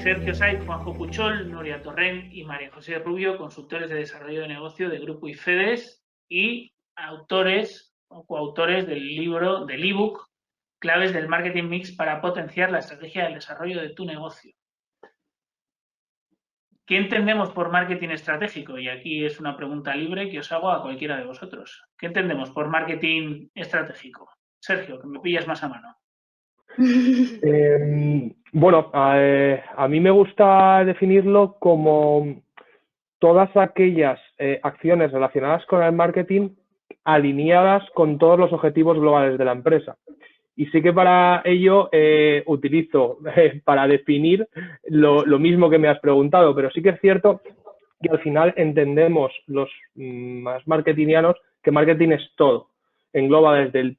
Sergio Saiz, Juanjo Puchol, Nuria Torrent y María José Rubio, consultores de desarrollo de negocio de Grupo IFEDES y autores o coautores del libro, del ebook Claves del Marketing Mix para potenciar la estrategia del desarrollo de tu negocio. ¿Qué entendemos por marketing estratégico? Y aquí es una pregunta libre que os hago a cualquiera de vosotros. ¿Qué entendemos por marketing estratégico? Sergio, que me pillas más a mano. Bueno, a mí me gusta definirlo como todas aquellas acciones relacionadas con el marketing alineadas con todos los objetivos globales de la empresa. Y sí que para ello utilizo para definir lo mismo que me has preguntado, pero sí que es cierto que al final entendemos los más marketingianos que marketing es todo. Engloba desde el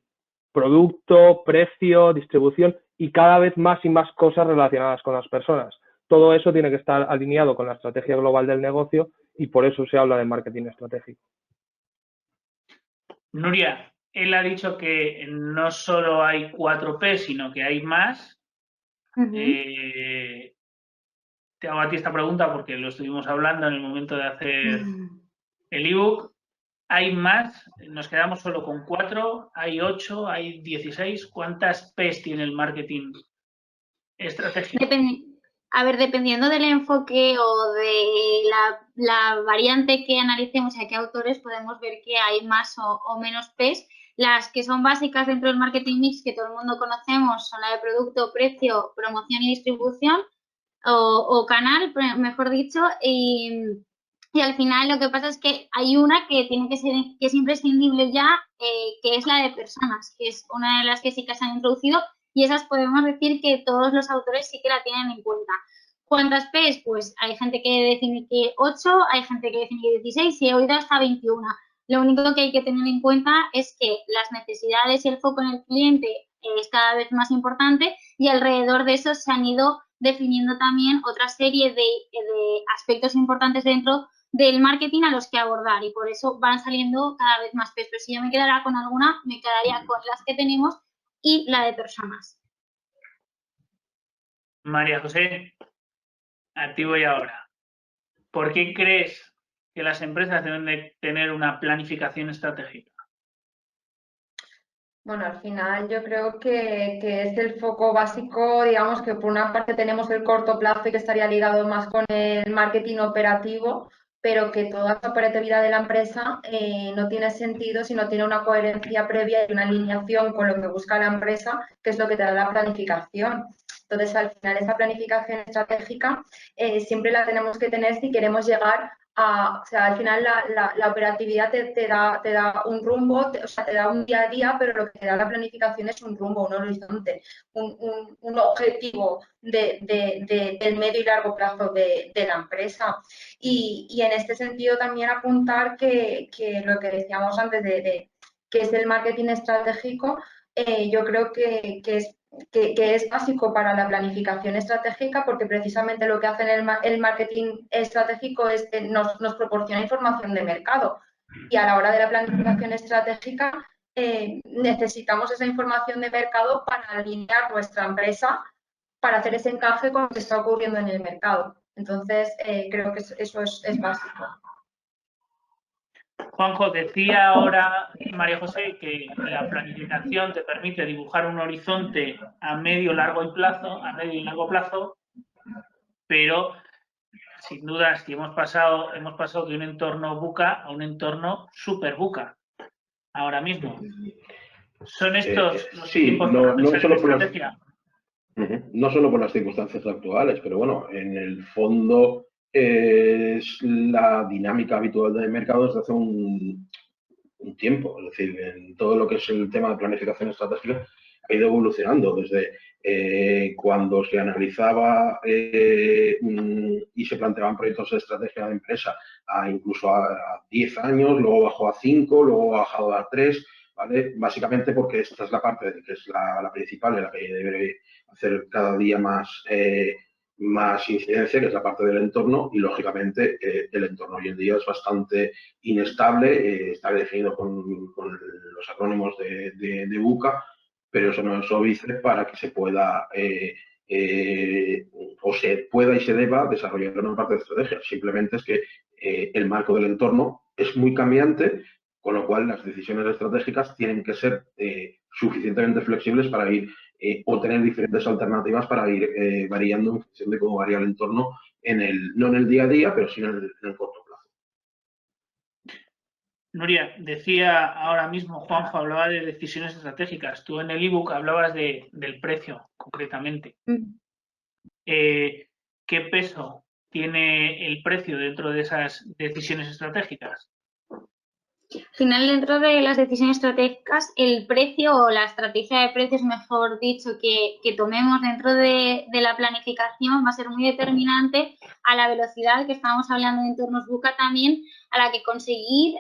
producto, precio, distribución y cada vez más y más cosas relacionadas con las personas. Todo eso tiene que estar alineado con la estrategia global del negocio y por eso se habla de marketing estratégico. Nuria, él ha dicho que no solo hay 4P, sino que hay más. Te hago a ti esta pregunta porque lo estuvimos hablando en el momento de hacer el ebook. ¿Hay más? ¿Nos quedamos solo con 4? ¿Hay 8? ¿Hay 16? ¿Cuántas P's tiene el marketing estratégico? A ver, dependiendo del enfoque o de la variante que analicemos y a qué autores, podemos ver que hay más o menos P's. Las que son básicas dentro del marketing mix, que todo el mundo conocemos, son la de producto, precio, promoción y distribución, o canal, mejor dicho, y al final lo que pasa es que hay una que tiene que ser, que es imprescindible ya, que es la de personas, que es una de las que sí que se han introducido, y esas podemos decir que todos los autores sí que la tienen en cuenta. ¿Cuántas P's? Pues hay gente que define que 8, hay gente que define que 16 y he oído hasta 21. Lo único que hay que tener en cuenta es que las necesidades y el foco en el cliente es cada vez más importante y alrededor de eso se han ido definiendo también otra serie de aspectos importantes dentro del marketing a los que abordar y por eso van saliendo cada vez más P's. Pero si yo me quedara con alguna, me quedaría con las que tenemos y la de personas. María José, a ti voy ahora. ¿Por qué crees que las empresas deben de tener una planificación estratégica? Bueno, al final yo creo que es el foco básico, digamos que por una parte tenemos el corto plazo y que estaría ligado más con el marketing operativo, pero que toda la operatividad de la empresa no tiene sentido si no tiene una coherencia previa y una alineación con lo que busca la empresa, que es lo que te da la planificación. Entonces, al final, esa planificación estratégica siempre la tenemos que tener si queremos llegar o sea, al final la operatividad te da un rumbo, o sea, te da un día a día, pero lo que te da la planificación es un rumbo, un horizonte, un objetivo del medio y largo plazo de la empresa. Y en este sentido también apuntar que lo que decíamos antes de que es el marketing estratégico, yo creo que es básico para la planificación estratégica porque precisamente lo que hace el marketing estratégico es que nos proporciona información de mercado y a la hora de la planificación estratégica necesitamos esa información de mercado para alinear nuestra empresa para hacer ese encaje con lo que está ocurriendo en el mercado. Entonces, creo que eso es básico. Juanjo, decía ahora María José que la planificación te permite dibujar un horizonte a medio y largo plazo, pero sin duda si hemos pasado de un entorno buca a un entorno super buca ahora mismo. ¿Son estos los tiempos para pensar en estrategia? No solo por las circunstancias actuales, pero bueno, en el fondo es la dinámica habitual del mercado desde hace un tiempo. Es decir, en todo lo que es el tema de planificación estratégica ha ido evolucionando desde cuando se analizaba y se planteaban proyectos de estrategia de empresa incluso a 10 años, luego bajó a 5, luego ha bajado a 3, ¿vale? Básicamente porque esta es la parte que es la principal, en la que debe hacer cada día más incidencia, que es la parte del entorno, y lógicamente el entorno hoy en día es bastante inestable, está definido con los acrónimos de BUCA, pero eso no es óbice para que se pueda o se pueda y se deba desarrollar una parte de estrategia. Simplemente es que el marco del entorno es muy cambiante, con lo cual las decisiones estratégicas tienen que ser suficientemente flexibles para ir o tener diferentes alternativas para ir variando en función de cómo varía el entorno, no en el día a día, pero sí en el corto plazo. Nuria, decía ahora mismo, Juanjo, hablaba de decisiones estratégicas. Tú en el ebook hablabas del precio, concretamente. ¿Qué peso tiene el precio dentro de esas decisiones estratégicas? Al final, dentro de las decisiones estratégicas, el precio o la estrategia de precios, mejor dicho, que tomemos dentro de la planificación va a ser muy determinante a la velocidad que estábamos hablando de entornos VUCA también, a la que conseguir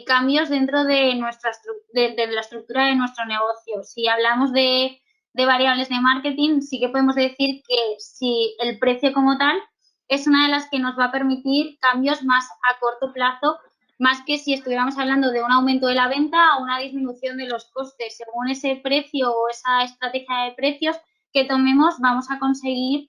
cambios dentro de la estructura de nuestro negocio. Si hablamos de variables de marketing, sí que podemos decir que si el precio como tal es una de las que nos va a permitir cambios más a corto plazo, más que si estuviéramos hablando de un aumento de la venta o una disminución de los costes. Según ese precio o esa estrategia de precios que tomemos, vamos a conseguir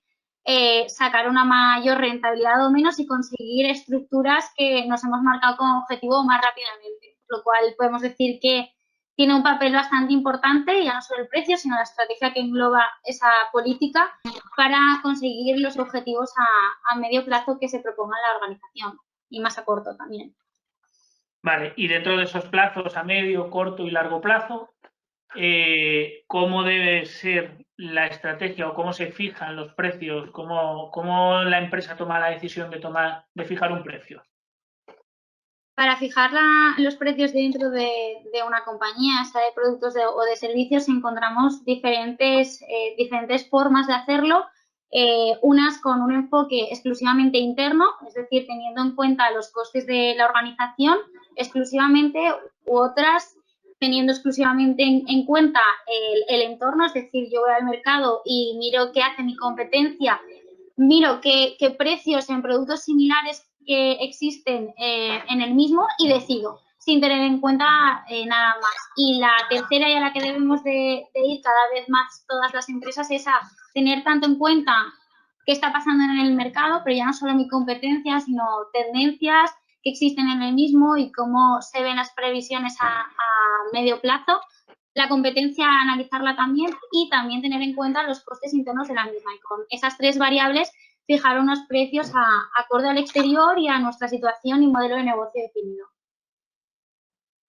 sacar una mayor rentabilidad o menos y conseguir estructuras que nos hemos marcado como objetivo más rápidamente. Por lo cual podemos decir que tiene un papel bastante importante, ya no solo el precio, sino la estrategia que engloba esa política para conseguir los objetivos a medio plazo que se proponga la organización y más a corto también. Vale, y dentro de esos plazos a medio, corto y largo plazo, ¿cómo debe ser la estrategia o cómo se fijan los precios? ¿Cómo la empresa toma la decisión de fijar un precio? Para fijar los precios dentro de una compañía, sea de productos o de servicios, encontramos diferentes formas de hacerlo. Unas con un enfoque exclusivamente interno, es decir, teniendo en cuenta los costes de la organización exclusivamente, u otras teniendo exclusivamente en cuenta el entorno, es decir, yo voy al mercado y miro qué hace mi competencia, miro qué precios en productos similares que existen en el mismo y decido, sin tener en cuenta nada más. Y la tercera, y a la que debemos de ir cada vez más todas las empresas, es a tener tanto en cuenta qué está pasando en el mercado, pero ya no solo mi competencia, sino tendencias que existen en el mismo y cómo se ven las previsiones a medio plazo. La competencia, analizarla también y también tener en cuenta los costes internos de la misma. Y con esas tres variables, fijar unos precios acorde al exterior y a nuestra situación y modelo de negocio definido.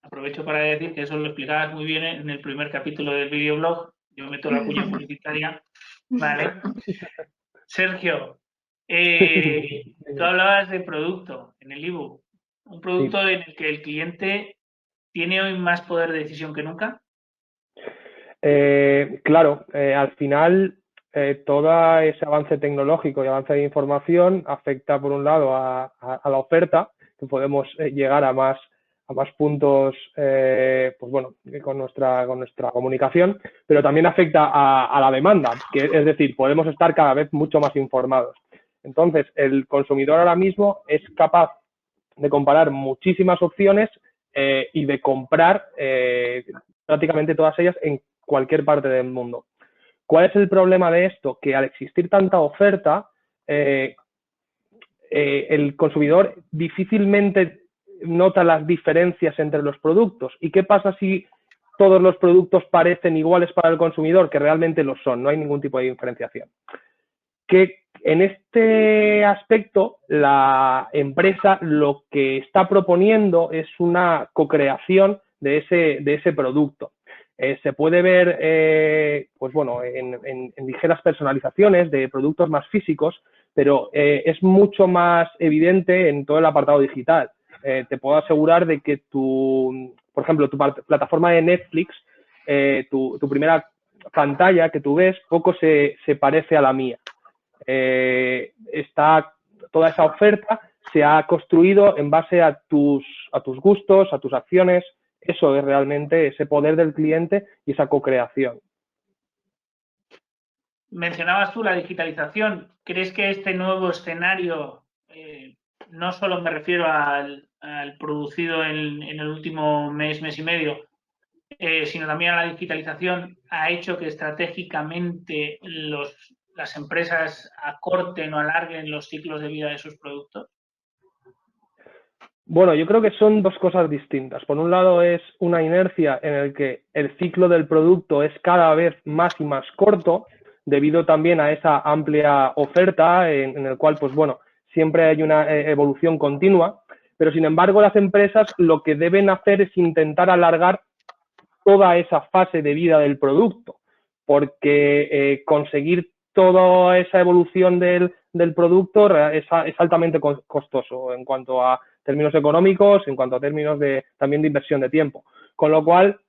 Aprovecho para decir que eso lo explicabas muy bien en el primer capítulo del videoblog. Yo meto la cuña publicitaria. Vale. Sergio, tú hablabas de producto en el ebook. Un producto en el que el cliente tiene hoy más poder de decisión que nunca. Claro, al final todo ese avance tecnológico y avance de información afecta por un lado a la oferta, que podemos llegar a más puntos pues bueno, con nuestra comunicación, pero también afecta a la demanda, que es decir, podemos estar cada vez mucho más informados. Entonces, el consumidor ahora mismo es capaz de comparar muchísimas opciones y de comprar prácticamente todas ellas en cualquier parte del mundo. ¿Cuál es el problema de esto? Que al existir tanta oferta, el consumidor difícilmente nota las diferencias entre los productos. ¿Y qué pasa si todos los productos parecen iguales para el consumidor? Que realmente lo son, no hay ningún tipo de diferenciación. Que en este aspecto la empresa lo que está proponiendo es una co-creación de ese producto. Se puede ver pues bueno, en ligeras personalizaciones de productos más físicos, pero es mucho más evidente en todo el apartado digital. Te puedo asegurar de que por ejemplo, tu plataforma de Netflix, tu primera pantalla que tú ves, poco se parece a la mía. Toda esa oferta se ha construido en base a tus gustos, a tus acciones. Eso es realmente ese poder del cliente y esa co-creación. Mencionabas tú la digitalización. ¿Crees que este nuevo escenario, no solo me refiero al producido en el último mes y medio, sino también a la digitalización, ha hecho que estratégicamente los las empresas acorten o alarguen los ciclos de vida de sus productos? Bueno, yo creo que son dos cosas distintas. Por un lado es una inercia en el que el ciclo del producto es cada vez más y más corto, debido también a esa amplia oferta en el cual, pues bueno, siempre hay una evolución continua, pero sin embargo las empresas lo que deben hacer es intentar alargar toda esa fase de vida del producto, porque conseguir toda esa evolución del producto es altamente costoso en cuanto a términos económicos, en cuanto a términos también de inversión de tiempo. Con lo cual,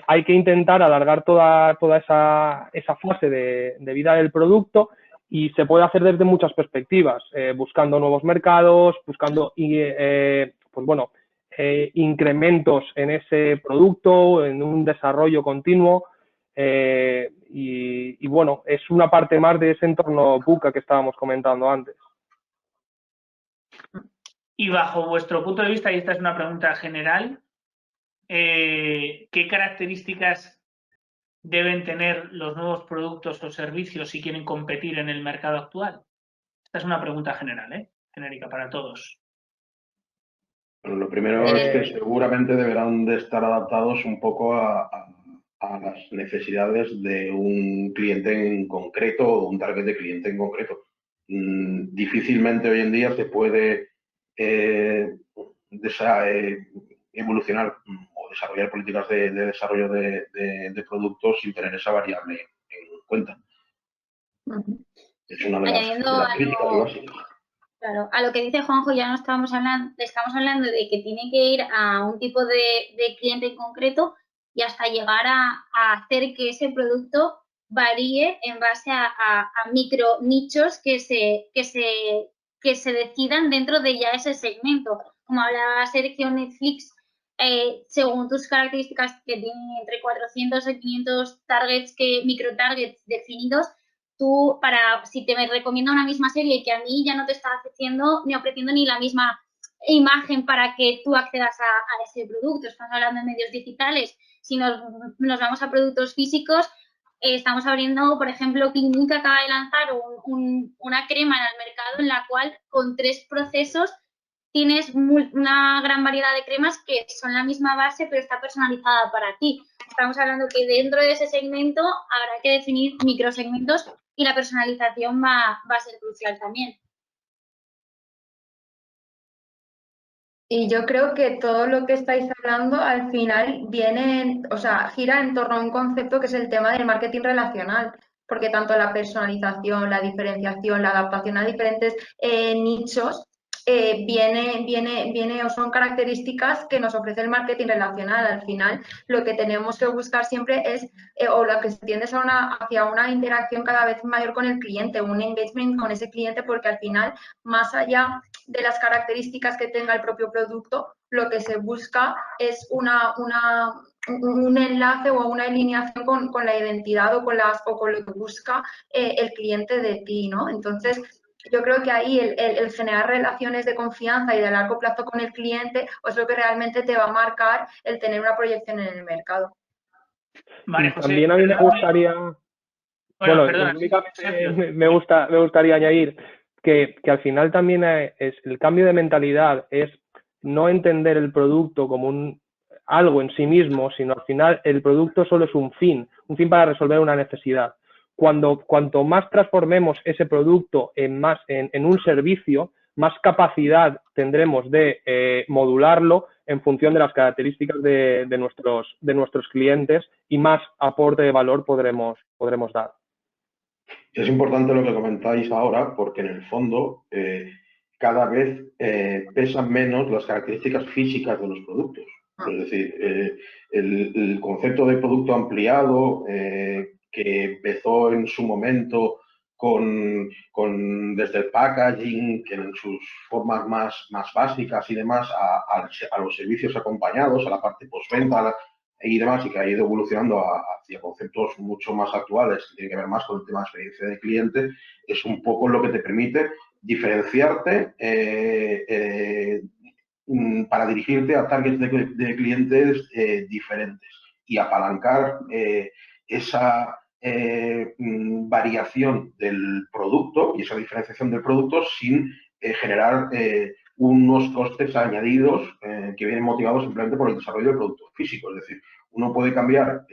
hay que intentar alargar toda esa fase de vida del producto y se puede hacer desde muchas perspectivas, buscando nuevos mercados, buscando, pues bueno, incrementos en ese producto, en un desarrollo continuo. Y bueno, es una parte más de ese entorno VUCA que estábamos comentando antes. Y bajo vuestro punto de vista, y esta es una pregunta general, ¿qué características deben tener los nuevos productos o servicios si quieren competir en el mercado actual? Esta es una pregunta general, genérica para todos. Bueno, lo primero es que seguramente deberán de estar adaptados un poco a las necesidades de un cliente en concreto o un target de cliente en concreto. Difícilmente hoy en día se puede evolucionar o desarrollar políticas de desarrollo de productos sin tener esa variable en cuenta. Es una de las críticas básicas. Claro, a lo que dice Juanjo ya no estamos hablando de que tiene que ir a un tipo de cliente en concreto y hasta llegar a hacer que ese producto varíe en base a micro nichos que se decidan dentro de ya ese segmento. Como hablaba Sergio, Netflix, según tus características, que tiene entre 400 y 500 targets, micro targets definidos, tú, si te recomienda una misma serie que a mí ya no te está ofreciendo ni la misma imagen para que tú accedas a ese producto. Estamos hablando de medios digitales. Si nos vamos a productos físicos, estamos abriendo, por ejemplo, Clinique acaba de lanzar una crema en el mercado en la cual con 3 procesos tienes una gran variedad de cremas que son la misma base, pero está personalizada para ti. Estamos hablando que dentro de ese segmento habrá que definir microsegmentos y la personalización va a ser crucial también. Y yo creo que todo lo que estáis hablando al final gira en torno a un concepto que es el tema del marketing relacional, porque tanto la personalización, la diferenciación, la adaptación a diferentes nichos viene o son características que nos ofrece el marketing relacional. Al final, lo que tenemos que buscar siempre es, o lo que se tiende es hacia una interacción cada vez mayor con el cliente, un engagement con ese cliente, porque al final, más allá de las características que tenga el propio producto, lo que se busca es un enlace o una alineación con la identidad o con lo que busca el cliente de ti, ¿no? Entonces, yo creo que ahí el generar relaciones de confianza y de largo plazo con el cliente es lo que realmente te va a marcar el tener una proyección en el mercado. Vale, José, también a mí me gustaría... Bueno, perdona, únicamente me gustaría añadir que al final también es el cambio de mentalidad, es no entender el producto como algo en sí mismo, sino al final el producto solo es un fin para resolver una necesidad. Cuanto más transformemos ese producto en un servicio, más capacidad tendremos de modularlo en función de las características de nuestros clientes y más aporte de valor podremos dar. Es importante lo que comentáis ahora porque en el fondo cada vez pesan menos las características físicas de los productos. Es decir, el concepto de producto ampliado que empezó en su momento desde el packaging, que en sus formas más básicas y demás, a los servicios acompañados, a la parte postventa y demás, y que ha ido evolucionando hacia conceptos mucho más actuales, que tienen que ver más con el tema de experiencia de cliente, es un poco lo que te permite diferenciarte para dirigirte a targets de clientes diferentes y apalancar esa variación del producto y esa diferenciación del producto sin generar unos costes añadidos que vienen motivados simplemente por el desarrollo del producto físico. Es decir, uno puede cambiar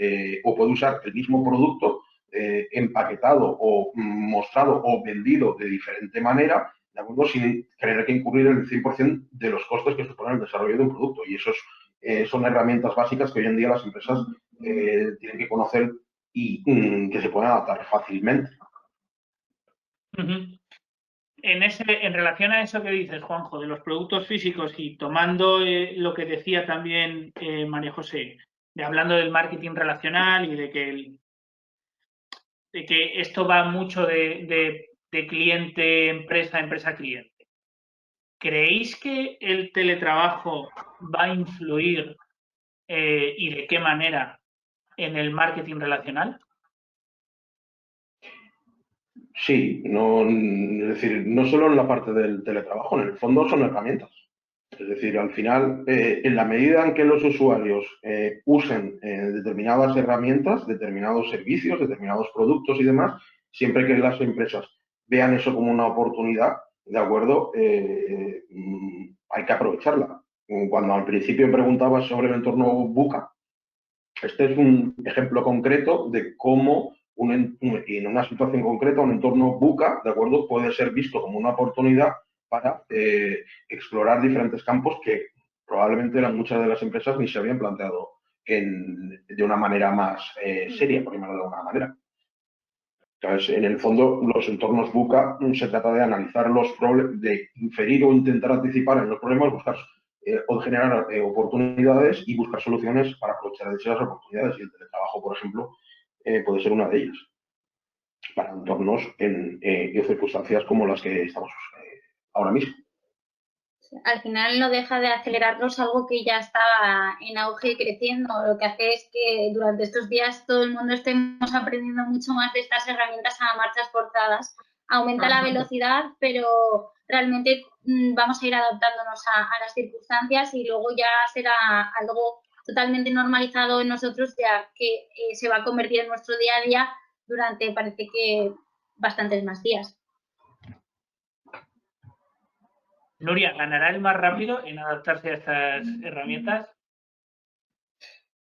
o puede usar el mismo producto empaquetado o mostrado o vendido de diferente manera, ¿de acuerdo? Sin tener que incurrir el 100% de los costes que supone el desarrollo de un producto. Y esos son herramientas básicas que hoy en día las empresas tienen que conocer y que se pueden adaptar fácilmente. En relación a eso que dices, Juanjo, de los productos físicos y tomando lo que decía también María José, hablando del marketing relacional y de que esto va mucho de cliente-empresa, empresa-cliente. ¿Creéis que el teletrabajo va a influir y de qué manera en el marketing relacional? Sí, es decir, no solo en la parte del teletrabajo, en el fondo son herramientas. Es decir, al final, en la medida en que los usuarios usen determinadas herramientas, determinados servicios, determinados productos y demás, siempre que las empresas vean eso como una oportunidad, ¿de acuerdo? Hay que aprovecharla. Cuando al principio preguntabas sobre el entorno Buca, este es un ejemplo concreto de cómo en una situación concreta un entorno Buca, ¿de acuerdo?, puede ser visto como una oportunidad para explorar diferentes campos que probablemente muchas de las empresas ni se habían planteado de una manera más seria, por llamarlo de alguna manera. Entonces, en el fondo, los entornos Buca se trata de analizar los problemas, de inferir o intentar anticipar en los problemas, buscar o generar oportunidades y buscar soluciones para aprovechar esas oportunidades. Y el teletrabajo, por ejemplo, puede ser una de ellas para entornos en circunstancias como las que estamos ahora mismo. Al final no deja de acelerarnos algo que ya estaba en auge y creciendo. Lo que hace es que durante estos días todo el mundo estemos aprendiendo mucho más de estas herramientas a marchas forzadas. Aumenta la velocidad, pero realmente vamos a ir adaptándonos a las circunstancias y luego ya será algo totalmente normalizado en nosotros, ya que se va a convertir en nuestro día a día durante, parece que, bastantes más días. Nuria, ¿ganará el más rápido en adaptarse a estas herramientas?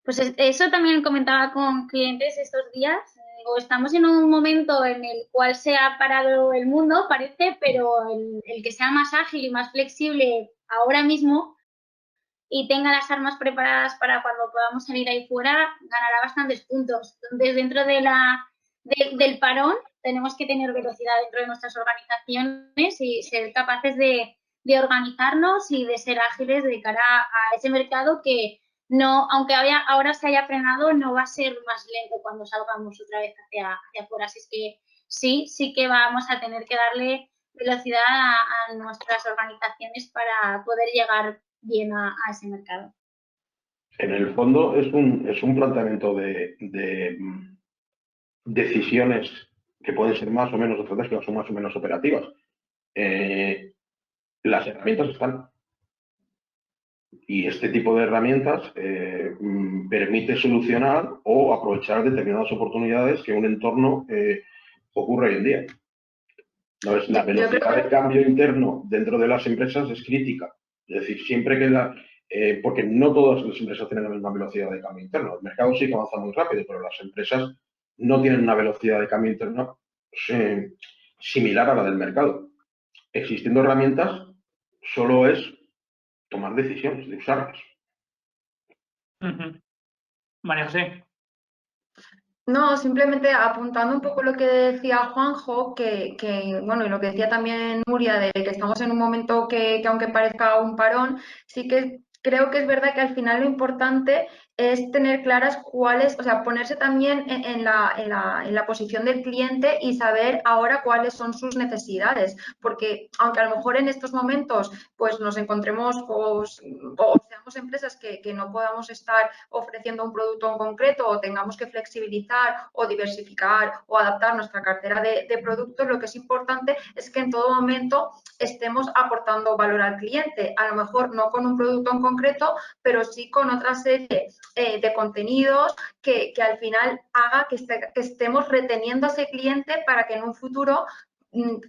Pues eso también comentaba con clientes estos días. Estamos en un momento en el cual se ha parado el mundo, parece, pero el que sea más ágil y más flexible ahora mismo y tenga las armas preparadas para cuando podamos salir ahí fuera, ganará bastantes puntos. Entonces, dentro del parón, tenemos que tener velocidad dentro de nuestras organizaciones y ser capaces de organizarnos y de ser ágiles de cara a ese mercado que no, aunque ahora se haya frenado, no va a ser más lento cuando salgamos otra vez hacia afuera. Así es que sí que vamos a tener que darle velocidad a nuestras organizaciones para poder llegar bien a ese mercado. En el fondo es un planteamiento de decisiones que pueden ser más o menos estratégicas o más o menos operativas. Las herramientas están. Y este tipo de herramientas permite solucionar o aprovechar determinadas oportunidades que un entorno ocurre hoy en día. Entonces, la velocidad de cambio interno dentro de las empresas es crítica. Es decir, siempre que porque no todas las empresas tienen la misma velocidad de cambio interno. El mercado sí que avanza muy rápido, pero las empresas no tienen una velocidad de cambio interno similar a la del mercado. Existiendo herramientas, solo es tomar decisiones, de usarlas. María José. No, simplemente apuntando un poco lo que decía Juanjo, bueno, y lo que decía también Nuria, de que estamos en un momento que aunque parezca un parón, sí que creo que es verdad que al final lo importante es tener claras cuáles, o sea, ponerse también en la posición del cliente y saber ahora cuáles son sus necesidades, porque aunque a lo mejor en estos momentos pues nos encontremos o seamos empresas que no podamos estar ofreciendo un producto en concreto o tengamos que flexibilizar o diversificar o adaptar nuestra cartera de productos, lo que es importante es que en todo momento estemos aportando valor al cliente, a lo mejor no con un producto en concreto, pero sí con otra serie de contenidos que al final haga que estemos reteniendo a ese cliente para que en un futuro,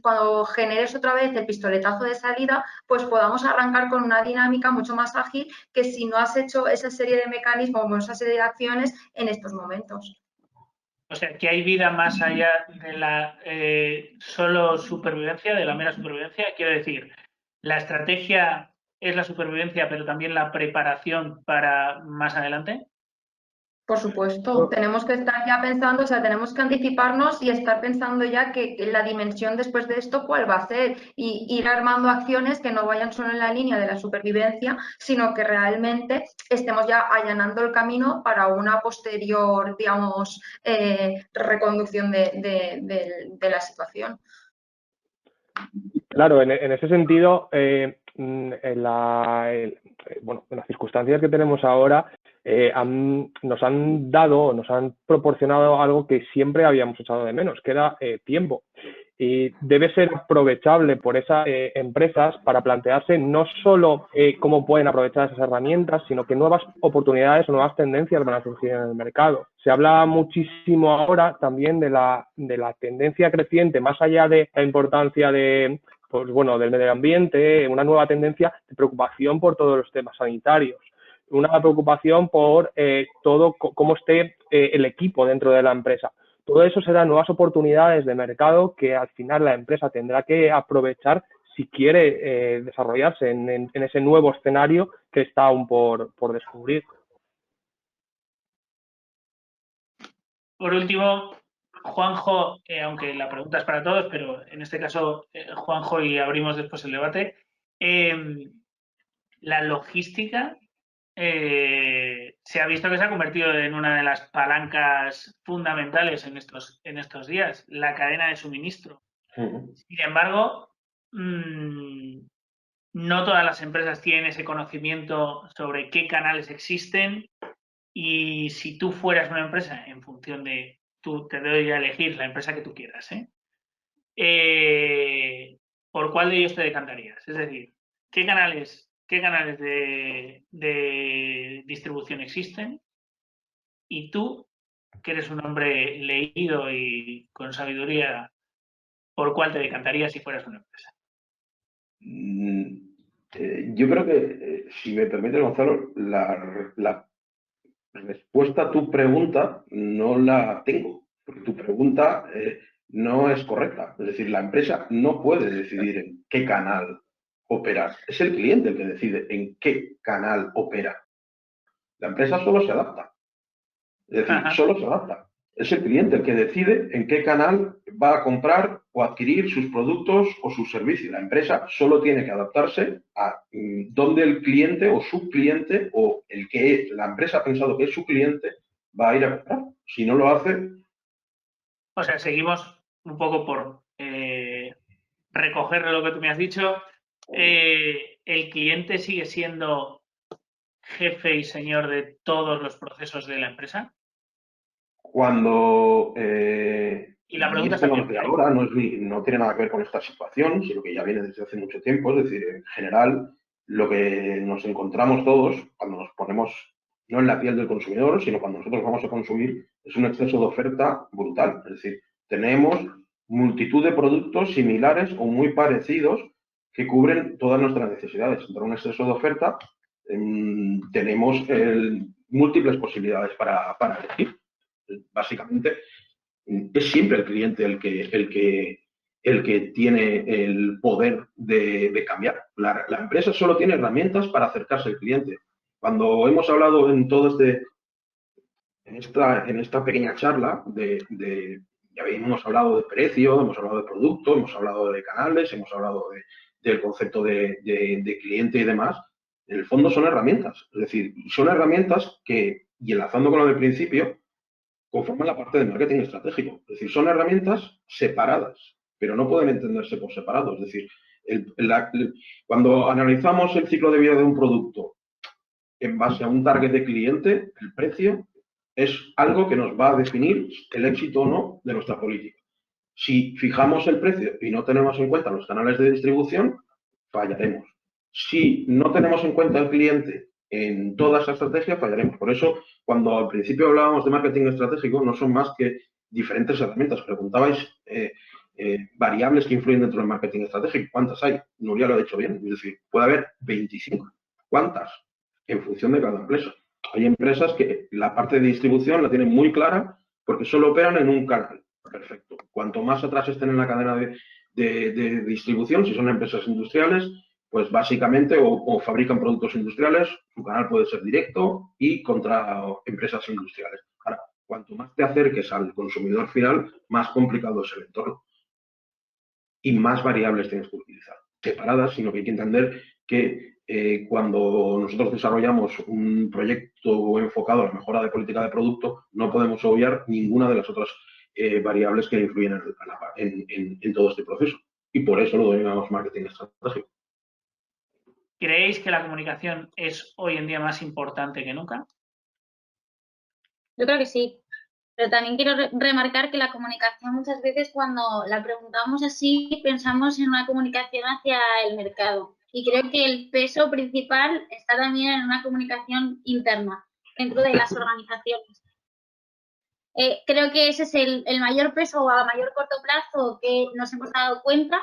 cuando generes otra vez el pistoletazo de salida, pues podamos arrancar con una dinámica mucho más ágil que si no has hecho esa serie de mecanismos o esa serie de acciones en estos momentos. O sea, que hay vida más allá de la solo supervivencia, de la mera supervivencia. Quiero decir, la estrategia es la supervivencia, pero también la preparación para más adelante. Por supuesto, tenemos que estar ya pensando, o sea, tenemos que anticiparnos y estar pensando ya que la dimensión después de esto cuál va a ser y ir armando acciones que no vayan solo en la línea de la supervivencia, sino que realmente estemos ya allanando el camino para una posterior, digamos, reconducción de la situación. Claro, en ese sentido, en las circunstancias que tenemos ahora, nos han dado, nos han proporcionado algo que siempre habíamos echado de menos, que era tiempo. Y debe ser aprovechable por esas empresas para plantearse no solo cómo pueden aprovechar esas herramientas, sino que nuevas oportunidades o nuevas tendencias van a surgir en el mercado. Se habla muchísimo ahora también de la tendencia creciente, más allá de la importancia del medio ambiente, una nueva tendencia de preocupación por todos los temas sanitarios, una preocupación por todo cómo esté el equipo dentro de la empresa. Todo eso serán nuevas oportunidades de mercado que al final la empresa tendrá que aprovechar si quiere desarrollarse en ese nuevo escenario que está aún por descubrir. Por último, Juanjo, aunque la pregunta es para todos, pero en este caso, Juanjo, y abrimos después el debate, la logística se ha visto que se ha convertido en una de las palancas fundamentales en estos días, la cadena de suministro. Sin embargo, no todas las empresas tienen ese conocimiento sobre qué canales existen, y si tú fueras una empresa, en función de, tú te doy a elegir la empresa que tú quieras, ¿por cuál de ellos te decantarías? Es decir, ¿qué canales de distribución existen? Y tú, que eres un hombre leído y con sabiduría, ¿por cuál te decantarías si fueras una empresa? Yo creo que, si me permite, Gonzalo, la respuesta a tu pregunta no la tengo, porque tu pregunta no es correcta. Es decir, la empresa no puede decidir en qué canal operar. Es el cliente el que decide en qué canal opera. La empresa solo se adapta. Es decir, solo se adapta. Es el cliente el que decide en qué canal va a comprar o adquirir sus productos o sus servicios. La empresa solo tiene que adaptarse a dónde el cliente o su cliente o el que la empresa ha pensado que es su cliente va a ir a comprar. Si no lo hace... O sea, seguimos un poco por recoger lo que tú me has dicho. ¿El cliente sigue siendo jefe y señor de todos los procesos de la empresa? Cuando y la pregunta es de ahora no tiene nada que ver con esta situación, sino que ya viene desde hace mucho tiempo. Es decir, en general, lo que nos encontramos todos cuando nos ponemos no en la piel del consumidor, sino cuando nosotros vamos a consumir, es un exceso de oferta brutal. Es decir, tenemos multitud de productos similares o muy parecidos que cubren todas nuestras necesidades. Entre un exceso de oferta tenemos múltiples posibilidades para elegir. Básicamente, es siempre el cliente el que tiene el poder de cambiar. La empresa solo tiene herramientas para acercarse al cliente. Cuando hemos hablado en esta pequeña charla ya hemos hablado de precio, hemos hablado de producto, hemos hablado de canales, hemos hablado del concepto de cliente y demás. En el fondo son herramientas. Es decir, son herramientas que, y enlazando con lo del principio, conforman la parte de marketing estratégico. Es decir, son herramientas separadas, pero no pueden entenderse por separado. Es decir, cuando analizamos el ciclo de vida de un producto en base a un target de cliente, el precio es algo que nos va a definir el éxito o no de nuestra política. Si fijamos el precio y no tenemos en cuenta los canales de distribución, fallaremos. Si no tenemos en cuenta el cliente en toda esa estrategia fallaremos. Por eso, cuando al principio hablábamos de marketing estratégico, no son más que diferentes herramientas. Preguntabais variables que influyen dentro del marketing estratégico. ¿Cuántas hay? Nuria lo ha dicho bien. Es decir, puede haber 25. ¿Cuántas? En función de cada empresa. Hay empresas que la parte de distribución la tienen muy clara porque solo operan en un canal. Perfecto. Cuanto más atrás estén en la cadena de distribución, si son empresas industriales, pues básicamente o fabrican productos industriales, su canal puede ser directo y contra empresas industriales. Ahora, cuanto más te acerques al consumidor final, más complicado es el entorno y más variables tienes que utilizar. Separadas, sino que hay que entender que cuando nosotros desarrollamos un proyecto enfocado a la mejora de política de producto, no podemos obviar ninguna de las otras variables que influyen en todo este proceso. Y por eso lo denominamos marketing estratégico. ¿Creéis que la comunicación es hoy en día más importante que nunca? Yo creo que sí, pero también quiero remarcar que la comunicación muchas veces cuando la preguntamos así pensamos en una comunicación hacia el mercado y creo que el peso principal está también en una comunicación interna dentro de las organizaciones. Creo que ese es el mayor peso o a mayor corto plazo que nos hemos dado cuenta.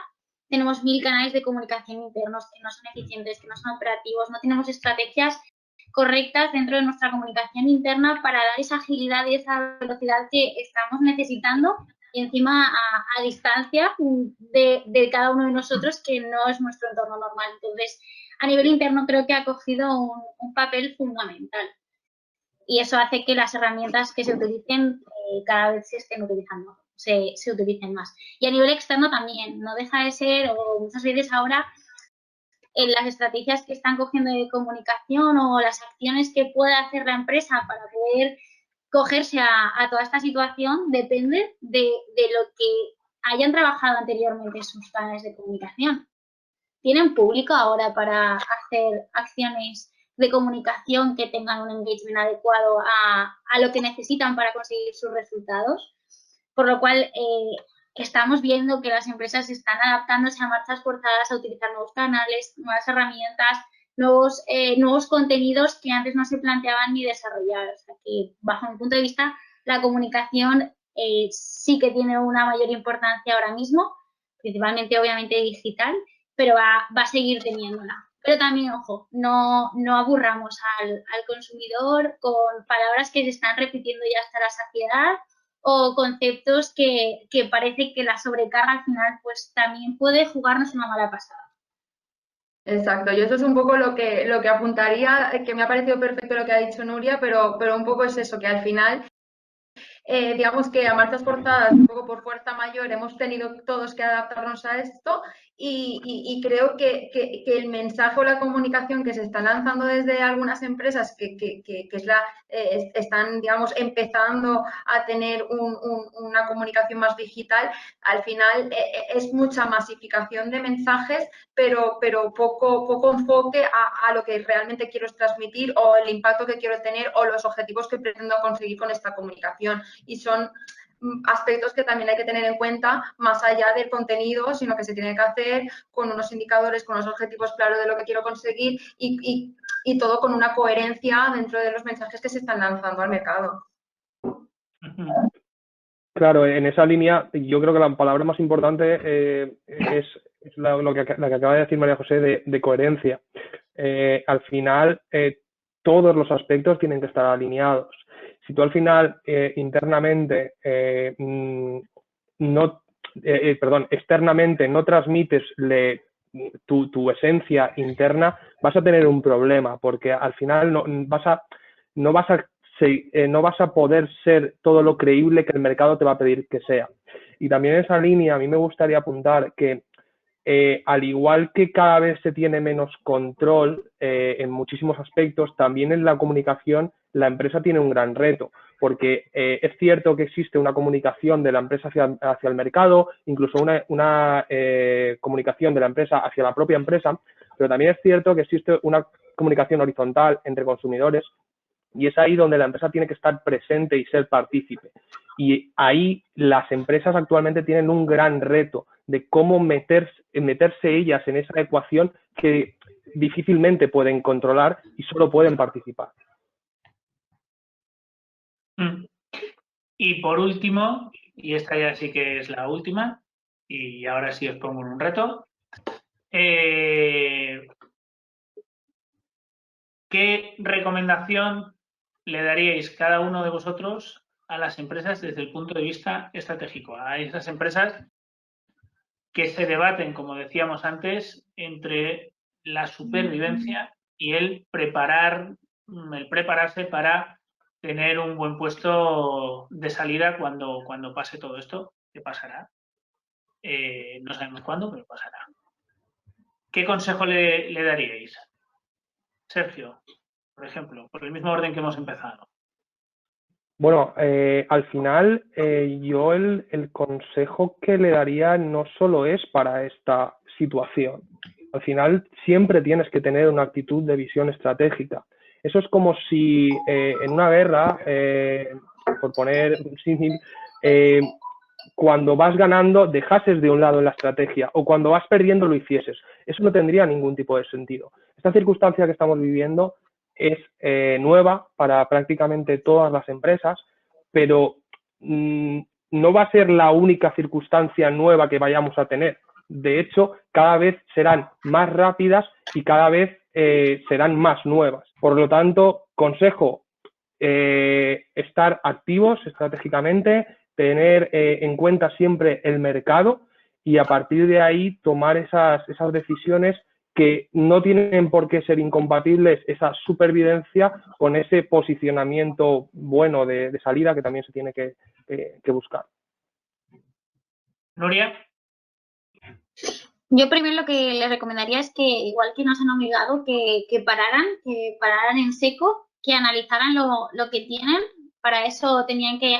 Tenemos 1000 canales de comunicación internos que no son eficientes, que no son operativos, no tenemos estrategias correctas dentro de nuestra comunicación interna para dar esa agilidad y esa velocidad que estamos necesitando y encima a distancia de cada uno de nosotros, que no es nuestro entorno normal. Entonces, a nivel interno creo que ha cogido un papel fundamental y eso hace que las herramientas que se utilicen cada vez se estén utilizando, se utilicen más. Y a nivel externo también, no deja de ser, o muchas veces ahora en las estrategias que están cogiendo de comunicación o las acciones que puede hacer la empresa para poder cogerse a toda esta situación depende de lo que hayan trabajado anteriormente en sus canales de comunicación. ¿Tienen público ahora para hacer acciones de comunicación que tengan un engagement adecuado a lo que necesitan para conseguir sus resultados? Por lo cual, estamos viendo que las empresas están adaptándose a marchas forzadas a utilizar nuevos canales, nuevas herramientas, nuevos contenidos que antes no se planteaban ni desarrollar. O sea que, bajo mi punto de vista, la comunicación sí que tiene una mayor importancia ahora mismo, principalmente, obviamente, digital, pero va a seguir teniéndola. Pero también, ojo, no aburramos al consumidor con palabras que se están repitiendo ya hasta la saciedad o conceptos que parece que la sobrecarga al final pues también puede jugarnos una mala pasada. Exacto, yo eso es un poco lo que apuntaría, que me ha parecido perfecto lo que ha dicho Nuria, pero un poco es eso, que al final digamos que a marchas forzadas, un poco por fuerza mayor, hemos tenido todos que adaptarnos a esto y creo que el mensaje o la comunicación que se está lanzando desde algunas empresas que están, digamos, empezando a tener una comunicación más digital, al final es mucha masificación de mensajes, pero poco enfoque a lo que realmente quiero transmitir o el impacto que quiero tener o los objetivos que pretendo conseguir con esta comunicación. Y son aspectos que también hay que tener en cuenta más allá del contenido, sino que se tiene que hacer con unos indicadores, con unos objetivos claros de lo que quiero conseguir y todo con una coherencia dentro de los mensajes que se están lanzando al mercado. Claro, en esa línea yo creo que la palabra más importante es la que acaba de decir María José de coherencia. Al final, todos los aspectos tienen que estar alineados. Si tú al final externamente no transmites tu esencia interna, vas a tener un problema, porque al final no vas a poder ser todo lo creíble que el mercado te va a pedir que sea. Y también en esa línea a mí me gustaría apuntar que al igual que cada vez se tiene menos control en muchísimos aspectos, también en la comunicación la empresa tiene un gran reto, porque es cierto que existe una comunicación de la empresa hacia el mercado, incluso una comunicación de la empresa hacia la propia empresa, pero también es cierto que existe una comunicación horizontal entre consumidores y es ahí donde la empresa tiene que estar presente y ser partícipe. Y ahí las empresas actualmente tienen un gran reto de cómo meterse ellas en esa ecuación que difícilmente pueden controlar y solo pueden participar. Y por último, y esta ya sí que es la última, y ahora sí os pongo en un reto, ¿qué recomendación le daríais cada uno de vosotros a las empresas desde el punto de vista estratégico? A esas empresas que se debaten, como decíamos antes, entre la supervivencia y el prepararse para tener un buen puesto de salida cuando pase todo esto, que pasará. No sabemos cuándo, pero pasará. ¿Qué consejo le daríais? Sergio, por ejemplo, por el mismo orden que hemos empezado. Bueno, al final yo el consejo que le daría no solo es para esta situación. Al final siempre tienes que tener una actitud de visión estratégica. Eso es como si en una guerra, por poner un símil, cuando vas ganando dejases de un lado la estrategia o cuando vas perdiendo lo hicieses. Eso no tendría ningún tipo de sentido. Esta circunstancia que estamos viviendo es nueva para prácticamente todas las empresas, pero no va a ser la única circunstancia nueva que vayamos a tener. De hecho, cada vez serán más rápidas y cada vez serán más nuevas. Por lo tanto, consejo, estar activos estratégicamente, tener en cuenta siempre el mercado y a partir de ahí tomar esas decisiones que no tienen por qué ser incompatibles, esa supervivencia con ese posicionamiento bueno de salida que también se tiene que buscar. Nuria. Yo primero lo que les recomendaría es que, igual que nos han obligado, que pararan en seco, que analizaran lo que tienen. Para eso tenían que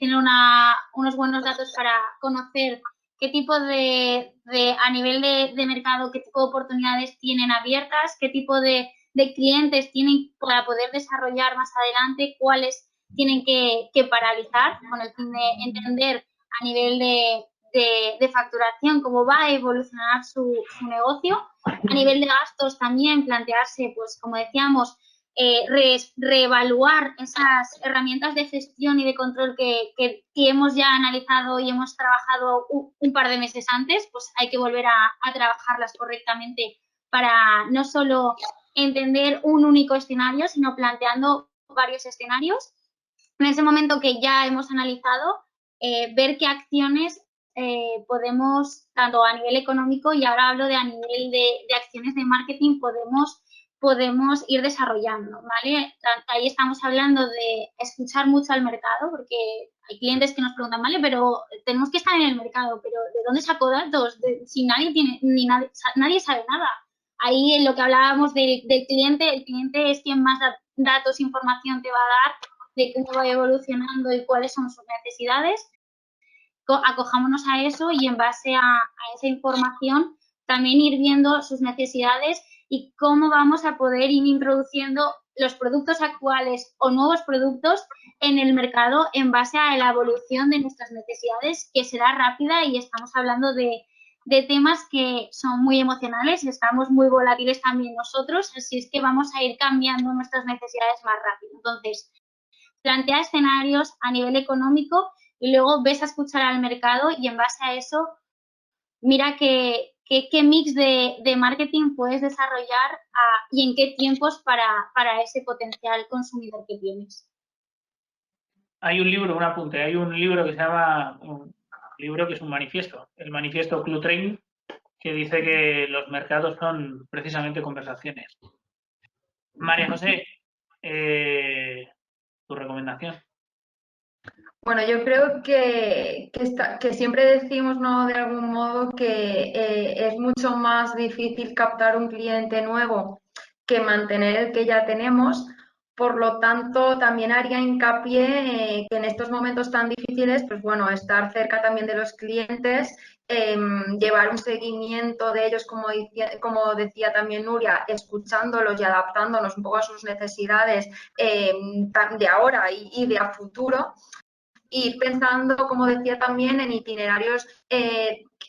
tener unos buenos datos para conocer qué tipo a nivel de mercado, qué tipo de oportunidades tienen abiertas, qué tipo de clientes tienen para poder desarrollar más adelante, cuáles tienen que paralizar, con el fin de entender a nivel de facturación cómo va a evolucionar su negocio. A nivel de gastos también plantearse, pues como decíamos, reevaluar esas herramientas de gestión y de control que hemos ya analizado y hemos trabajado un par de meses antes, pues hay que volver a trabajarlas correctamente para no solo entender un único escenario, sino planteando varios escenarios. En ese momento que ya hemos analizado, ver qué acciones podemos, tanto a nivel económico y ahora hablo a nivel de acciones de marketing, podemos ir desarrollando, ¿vale? Ahí estamos hablando de escuchar mucho al mercado, porque hay clientes que nos preguntan, ¿vale? Pero tenemos que estar en el mercado, pero ¿de dónde saco datos? Si nadie sabe nada. Ahí en lo que hablábamos del cliente, el cliente es quien más datos, información te va a dar de cómo va evolucionando y cuáles son sus necesidades. Acojámonos a eso y en base a esa información también ir viendo sus necesidades y cómo vamos a poder ir introduciendo los productos actuales o nuevos productos en el mercado en base a la evolución de nuestras necesidades, que será rápida y estamos hablando de temas que son muy emocionales y estamos muy volátiles también nosotros, así es que vamos a ir cambiando nuestras necesidades más rápido. Entonces, plantea escenarios a nivel económico y luego ves a escuchar al mercado y en base a eso mira qué mix de marketing puedes desarrollar y en qué tiempos para ese potencial consumidor que tienes. Hay un libro, un apunte, hay un libro que se llama, un libro que es un manifiesto, el manifiesto Club Trading, que dice que los mercados son precisamente conversaciones. María José, tu recomendación. Bueno, yo creo que siempre decimos, ¿no?, de algún modo que es mucho más difícil captar un cliente nuevo que mantener el que ya tenemos. Por lo tanto, también haría hincapié que en estos momentos tan difíciles, pues bueno, estar cerca también de los clientes, llevar un seguimiento de ellos, como decía también Nuria, escuchándolos y adaptándonos un poco a sus necesidades de ahora y de a futuro. Ir pensando, como decía también, en itinerarios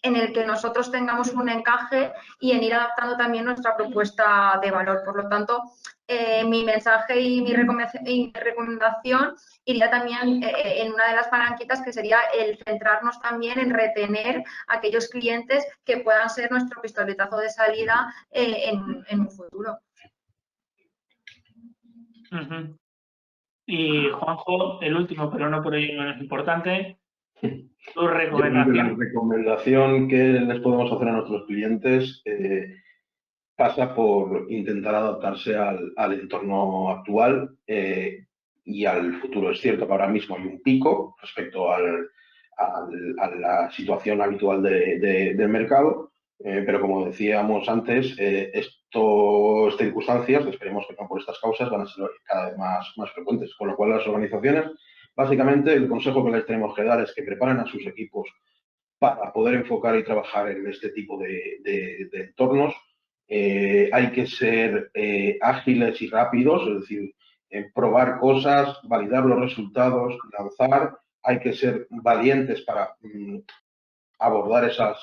en el que nosotros tengamos un encaje y en ir adaptando también nuestra propuesta de valor. Por lo tanto, mi mensaje y mi recomendación iría también en una de las palanquitas, que sería el centrarnos también en retener a aquellos clientes que puedan ser nuestro pistoletazo de salida en un futuro. Y Juanjo, el último, pero no por ello menos importante, tu recomendación. La recomendación. recomendación que les podemos hacer a nuestros clientes pasa por intentar adaptarse al entorno actual y al futuro. Es cierto que ahora mismo hay un pico respecto a la situación habitual del mercado, pero como decíamos antes, estas circunstancias, esperemos que no por estas causas, van a ser cada vez más frecuentes, con lo cual las organizaciones, básicamente el consejo que les tenemos que dar es que preparen a sus equipos para poder enfocar y trabajar en este tipo de entornos. Hay que ser ágiles y rápidos, es decir, probar cosas, validar los resultados, lanzar. Hay que ser valientes para abordar esas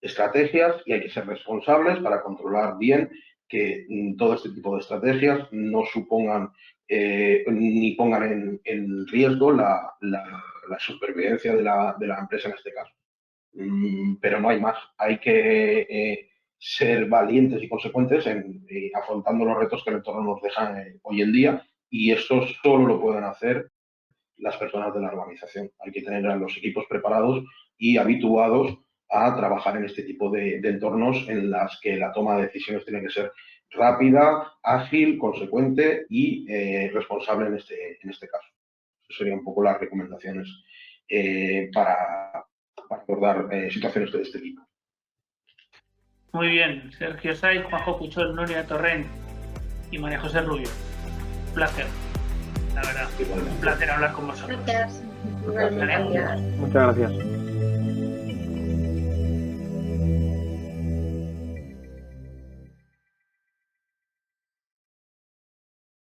estrategias y hay que ser responsables para controlar bien que todo este tipo de estrategias no supongan ni pongan en riesgo la supervivencia de la empresa en este caso. Pero no hay más. Hay que ser valientes y consecuentes en afrontando los retos que el entorno nos deja hoy en día, y esto solo lo pueden hacer las personas de la organización. Hay que tener a los equipos preparados y habituados a trabajar en este tipo de entornos en las que la toma de decisiones tiene que ser rápida, ágil, consecuente y responsable en este caso. Esas serían un poco las recomendaciones para abordar situaciones de este tipo. Muy bien, Sergio Saiz, Juanjo Puchol, Nuria Torrent y María José Rubio. Un placer, la verdad. Un placer hablar con vosotros. Gracias. Muchas gracias.